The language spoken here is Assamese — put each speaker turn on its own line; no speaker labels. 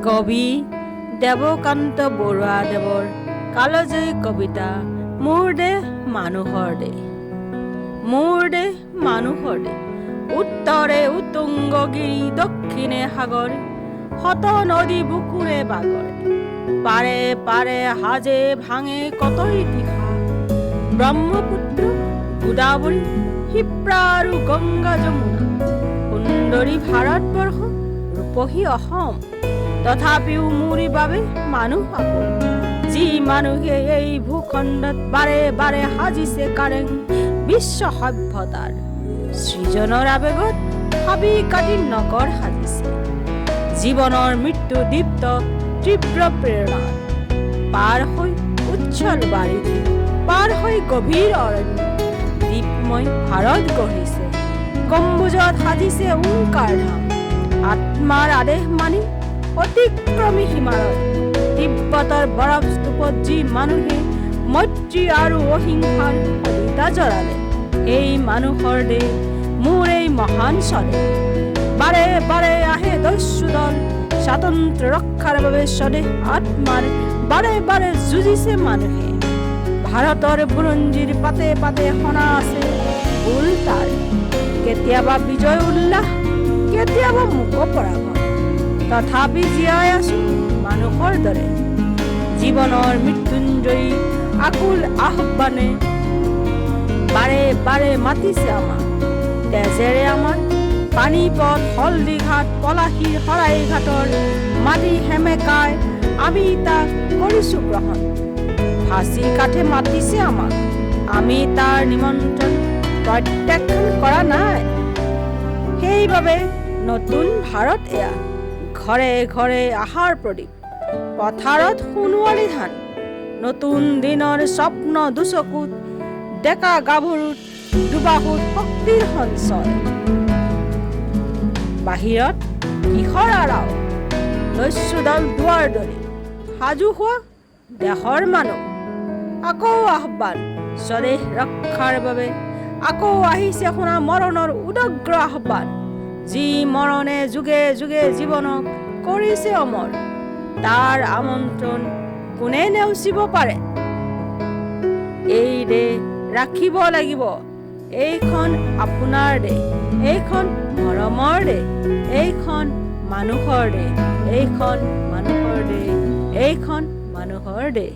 কবি দেৱকান্ত বৰুৱাদেৱৰ কালজয়ী কবিতা মোৰ দেশ মানুহৰ দেশ। মোৰ দেশ মানুহৰ দেশ, উত্তৰে উতুংগগিৰি দক্ষিণে সাগৰ, শত নদী বুকুৰে বাগৰে, পাৰে পাৰে সাজে ভাঙে কত ইতিহাস, ব্ৰহ্মপুত্ৰ গোদাবৰী শিপ্ৰা আৰু গংগা যমুনা, সুন্দৰী ভাৰতবৰ্ষ ৰূপহী অসম, তথাপিও মোৰে বাবে মানুহ আপোন, যি মানুহে এই ভূখণ্ডত বাৰে বাৰে সাজিছে কাৰেং বিশ্ব সভ্যতাৰ, সৃজনৰ আবেগত হাবি কাটি নগৰ সাজিছে, জীৱনৰ মৃত্যু দীপ্ত তীব্ৰ প্ৰেৰণাত, পাৰ হৈ উচ্ছল বাৰিধি, পাৰ হৈ গভীৰ অৰণ্য, দীপময় ভাৰত গঢ়িছে, গম্বুজত সাজিছে ওংকাৰ ধাম, আত্মাৰ আদেশ মানি অতিক্ৰমী হিমালয়, তিব্বতৰ বৰফ স্তূপত যি মানুহে মৈত্ৰী আৰু অহিংসাৰ কবিতা জ্বলালে, এই মানুহৰ দেশ মোৰ এই মহান স্বদেশ, বাৰে বাৰে আহে দস্যুদল, স্বাতন্ত্ৰ্য ৰক্ষাৰ বাবে স্বদেশ আত্মাৰ বাৰে বাৰে যুঁজিছে মানুহে, ভাৰতৰ বুৰঞ্জীৰ পাতে পাতে সনা আছে ফুল তাৰ, কেতিয়াবা বিজয় উল্লাস, কেতিয়াবা মুক পৰাভয়, তথাপি জীয়াই আছো মানুহৰ দৰে, জীৱনৰ মৃত্যুঞ্জয়ী আকুল আহ্বানে বাৰে বাৰে মাতিছে আমাক, তেজেৰে আমাৰ পানীপথ হলদিঘাট পলাশীৰ শৰাইঘাটৰ মাটি সেমেকাই আমি তাক কৰিছো গ্ৰহণ, ফাঁচি কাঠে মাতিছে আমাক, আমি তাৰ নিমন্ত্ৰণ প্ৰত্যাখ্যান কৰা নাই, সেইবাবে নতুন ভাৰত এয়া, ঘৰে ঘৰে আহাৰ প্ৰদীপ, পথাৰত সোণোৱালী ধান, নতুন দিনৰ স্বপ্ন দুচকুত, ডেকা গাভৰুত দুবাহুত শক্তিৰ সঞ্চয়, বাহিৰত কিশোৰ আৰাও, দস্যুদল দুৱাৰ দৰে, সাজু হোৱা দেশৰ মানুহ, আকৌ আহ্বান স্বদেশ ৰক্ষাৰ বাবে, আকৌ আহিছে শুনা মৰণৰ উদগ্ৰ আহ্বান, যি মৰণে যুগে যুগে জীৱনক কৰিছে অমৰ, তাৰ আমন্ত্ৰণ কোনে নেওচিব পাৰে, এই দেশ ৰাখিব লাগিব, এইখন আপোনাৰ দেশ, এইখন মৰমৰ দেশ, এইখন মানুহৰ দেশ, এইখন মানুহৰ দেশ, এইখন মানুহৰ দেশ।